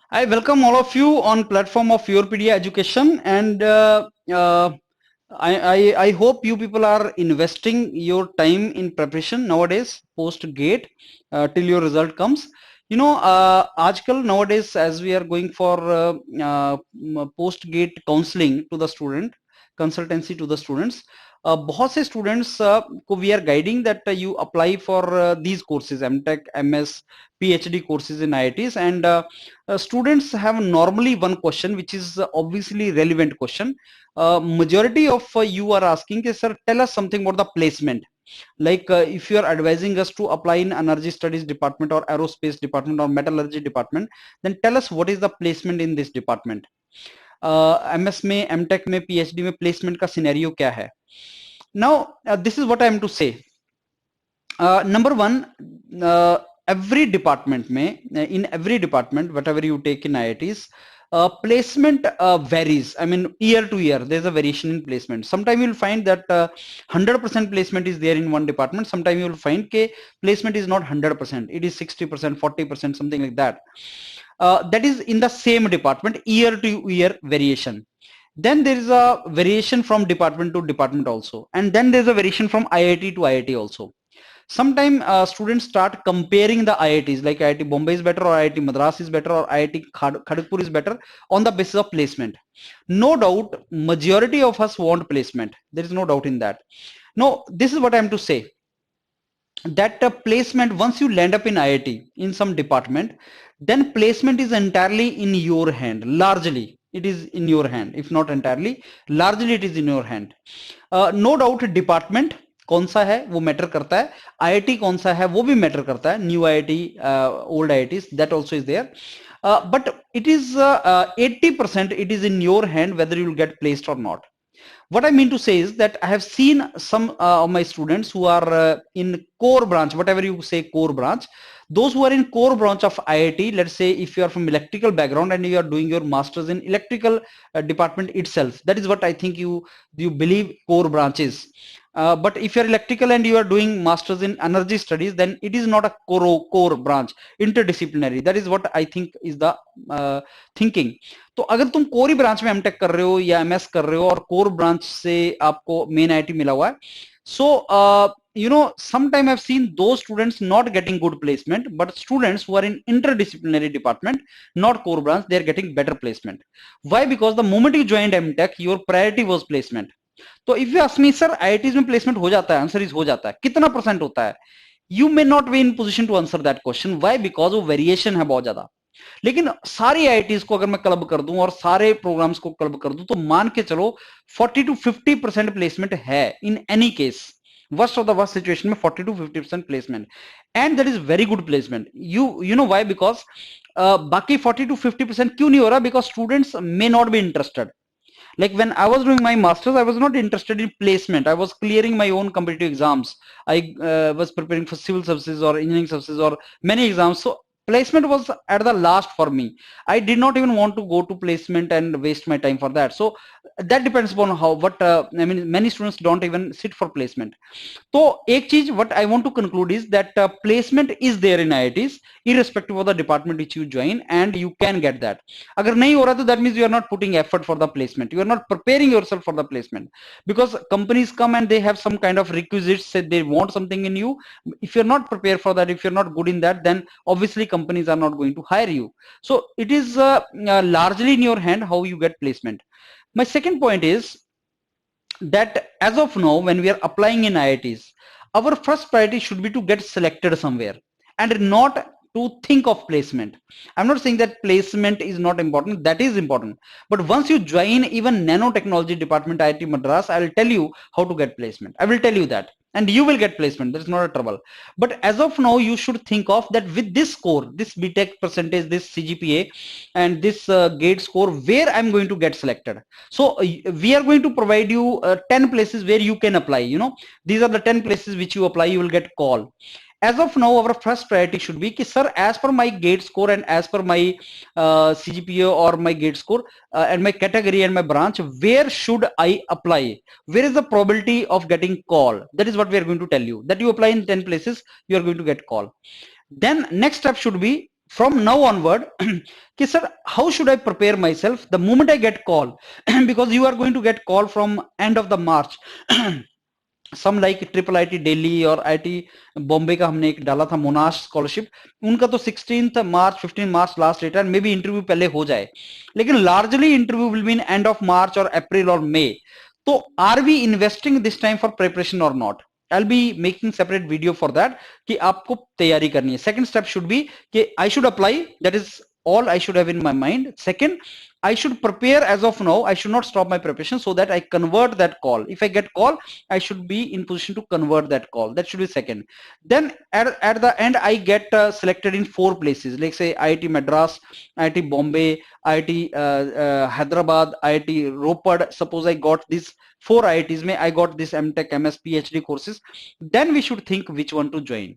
I welcome all of you on platform of YourPedia Education, and I hope you people are investing your time in preparation nowadays post gate till your result comes. आजकल nowadays as we are going for post gate counseling to the student, consultancy to the students. बहुत से students को we are guiding that you apply for these courses, MTech, MS, PhD courses in IITs, and students have normally one question which is obviously relevant question. Majority of you are asking, sir, tell us something about the placement. Like if you are advising us to apply in energy studies department or aerospace department or metallurgy department, then tell us what is the placement in this department. MS में, MTech में, PhD में placement का scenario क्या है? Now this is what I am to say. Number one, every department में, in every department, whatever you take in IITs, placement varies. I mean, year to year, there's a variation in placement. Sometimes you'll find that 100% placement is there in one department. Sometimes you'll find that placement is not 100%. It is 60%, 40%, something like that. That is in the same department, year to year variation. Then there is a variation from department to department also. And then there's a variation from IIT to IIT also. Sometimes students start comparing the IITs, like IIT Bombay is better or IIT Madras is better or IIT Kharagpur is better on the basis of placement. No doubt, majority of us want placement. There is no doubt in that. No, this is what I am to say. That placement, once you land up in IIT in some department, then placement is entirely in your hand. Largely, it is in your hand. If not entirely, largely it is in your hand. No doubt, department कौन सा है वो matter करता है, IIT कौन सा है वो भी मैटर करता है, new IIT, old IITs, that also is there, but it is 80% it is in your hand whether you will get placed or not. What I mean to say is that I have seen some of my students who are in core branch, whatever you say core branch, those who are in core branch of IIT, let's say if you are from electrical background and you are doing your masters in electrical department itself, that is what I think you believe core branch is. But if you are electrical and you are doing masters in energy studies, then it is not a core branch, interdisciplinary. That is what I think is the thinking. तो अगर तुम core ही branch में MTech कर रहे हो या MS कर रहे हो और कोर ब्रांच से आपको मेन आईटी मिला हुआ है, so sometime I've seen those students not getting good placement, but students who are in interdisciplinary department, not core branch, they are getting better placement. Why? Because the moment you joined MTech, your priority was placement. तो if you ask me, sir IITs में placement हो जाता है, answer is हो जाता है. कितना percent होता है? You may not be in position to answer that question. Why? Because वो वेरिएशन है बहुत ज्यादा. लेकिन सारी आईआईटीज को अगर मैं क्लब कर दूं और सारे प्रोग्राम्स को क्लब कर दूं तो मान के चलो 40 to 50% प्लेसमेंट है in any case. Worst of the worst situation में 40 to 50% placement, and that is very good placement. You know why? Because बाकी 40 to 50% क्यों नहीं हो रहा? Because students may not be interested. Like when I was doing my masters, I was not interested in placement. I was clearing my own competitive exams. I was preparing for civil services or engineering services or many exams. So placement was at the last for me. I did not even want to go to placement and waste my time for that. So that depends upon how, what I mean, many students don't even sit for placement. तो एक चीज what I want to conclude is that placement is there in IITs irrespective of the department which you join, and you can get that. अगर नहीं हो रहा तो that means you are not putting effort for the placement, you are not preparing yourself for the placement, because companies come and they have some kind of requisites, say they want something in you. If you're not prepared for that, if you're not good in that, then obviously companies are not going to hire you. So it is largely in your hand how you get placement. My second point is that as of now, when we are applying in IITs, our first priority should be to get selected somewhere and not to think of placement. I'm not saying that placement is not important, that is important. But once you join even nanotechnology department, IIT Madras, I will tell you how to get placement. I will tell you that. And you will get placement. There is not a trouble. But as of now, you should think of that with this score, this BTech percentage, this CGPA, and this GATE score, where I'm going to get selected. So we are going to provide you 10 places where you can apply. These are the 10 places which you apply, you will get call. As of now, our first priority should be, sir, as per my GATE score and as per my CGPA or my GATE score and my category and my branch, where should I apply? Where is the probability of getting call? That is what we are going to tell you. That you apply in 10 places, you are going to get call. Then next step should be from now onward, okay, sir, how should I prepare myself the moment I get call? Because you are going to get call from end of the March. Some like triple IIT Delhi और IIT Bombay का हमने एक डाला था मोनाश scholarship, उनका तो 16 मार्च 15 मार्च last date है, may be interview पहले हो जाए, लेकिन largely interview will be in end of March और अप्रैल और मई. तो are we investing this time for preparation और not? I will be making separate video for that कि आपको तैयारी करनी है. सेकंड स्टेप शुड बी कि I should apply, that is all I should have in my mind. Second, I should prepare as of now. I should not stop my preparation so that I convert that call. If I get call, I should be in position to convert that call. That should be second. Then at the end, I get selected in 4 places. Like say IIT Madras, IIT Bombay, IIT Hyderabad, IIT Roped. Suppose I got these 4 IITs. May I got this MTech, MS, PhD courses. Then we should think which one to join.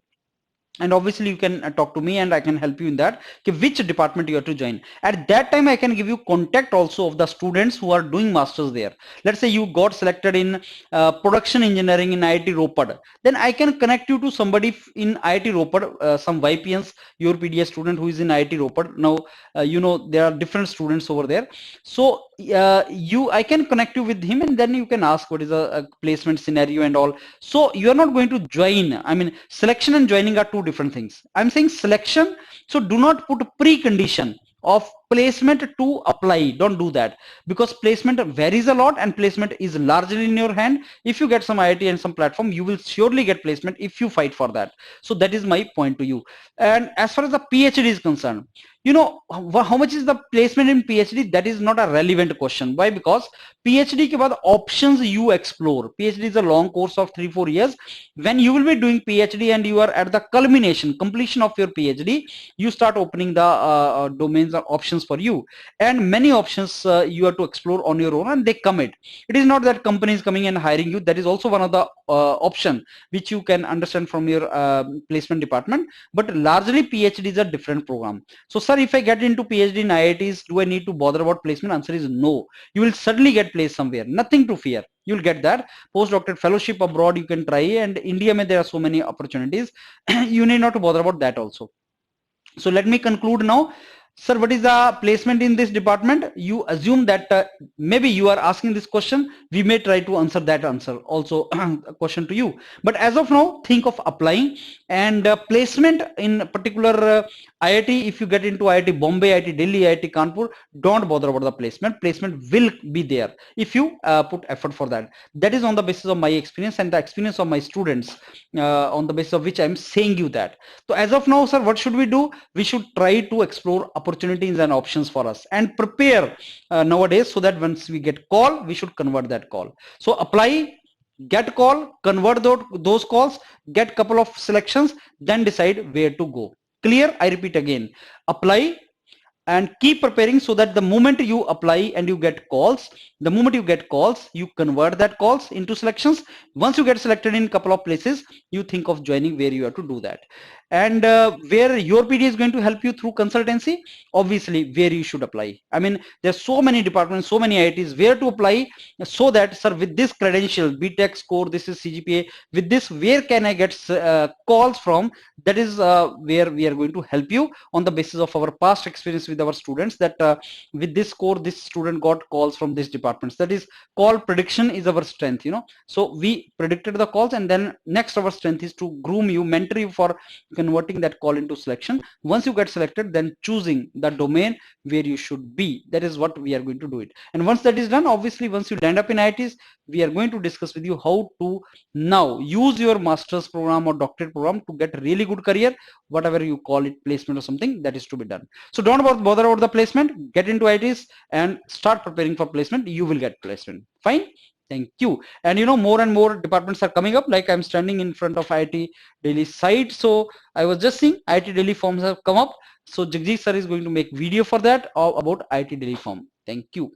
And obviously you can talk to me and I can help you in that, which department you have to join. At that time I can give you contact also of the students who are doing masters there. Let's say you got selected in production engineering in IIT Roped, then I can connect you to somebody in IIT Roped, some YPNs, YourPedia student who is in IIT Roped. Now you know there are different students over there, so I can connect you with him and then you can ask what is a placement scenario and all. So you are not going to join, I mean selection and joining are two different things. I'm saying selection, so do not put precondition of placement to apply. Don't do that, because placement varies a lot and placement is largely in your hand. If you get some IIT and some platform, you will surely get placement if you fight for that. So that is my point to you. And as far as the PhD is concerned, you know how much is the placement in PhD? That is not a relevant question. Why? Because PhD के बाद options you explore. PhD is a long course of 3-4 years. When you will be doing PhD and you are at the culmination, completion of your PhD, you start opening the domains or options for you, and many options you have to explore on your own, and they commit. It is not that company is coming and hiring you. That is also one of the option which you can understand from your placement department. But largely PhD is a different program. So sir, if I get into PhD in IITs, do I need to bother about placement? Answer is no. You will certainly get placed somewhere. Nothing to fear. You'll get that. Postdoctorate fellowship abroad you can try, and India mein there are so many opportunities. You need not to bother about that also. So let me conclude now. Sir, what is the placement in this department? You assume that maybe you are asking this question. We may try to answer that answer also a question to you. But as of now, think of applying, and placement in particular IIT. If you get into IIT Bombay, IIT Delhi, IIT Kanpur, don't bother about the placement. Placement will be there if you put effort for that. That is on the basis of my experience and the experience of my students, on the basis of which I am saying you that. So as of now, sir, what should we do? We should try to explore opportunities and options for us and prepare nowadays, so that once we get call, we should convert that call. So apply, get call, convert those calls, get couple of selections, then decide where to go. Clear? I repeat again, apply and keep preparing, so that the moment you apply and you get calls, the moment you get calls, you convert that calls into selections. Once you get selected in a couple of places, you think of joining where you have to do that. And where YourPedia is going to help you through consultancy, obviously where you should apply. I mean, there's so many departments, so many IITs where to apply, so that sir, with this credential, BTech score, this is CGPA, with this where can I get calls from? That is where we are going to help you on the basis of our past experience with our students, that with this score, this student got calls from these departments. That is, call prediction is our strength, you know. So we predicted the calls, and then next our strength is to groom you, mentor you for converting that call into selection. Once you get selected, then choosing the domain where you should be. That is what we are going to do it. And once that is done, obviously once you land up in IITs, we are going to discuss with you how to now use your master's program or doctorate program to get really good career, whatever you call it, placement or something, that is to be done. So don't bother about the placement, get into IITs and start preparing for placement. You will get placement. Fine. Thank you. And you know, more and more departments are coming up. Like I'm standing in front of IIT Delhi site. So I was just seeing IIT Delhi forms have come up. So Jagjit sir is going to make video for that, about IIT Delhi form. Thank you.